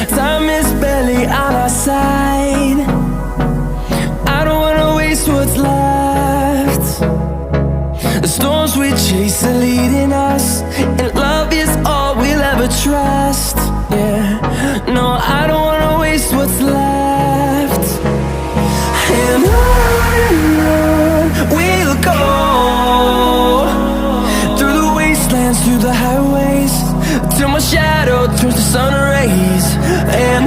Time is barely on our side. I don't wanna waste what's left. The storms we chase are leading us, and love is all we'll ever trust. Yeah, no, I don't wanna waste what's left. And on we'll go, through the wastelands, through the highways, till my shadow turns to sun rays. And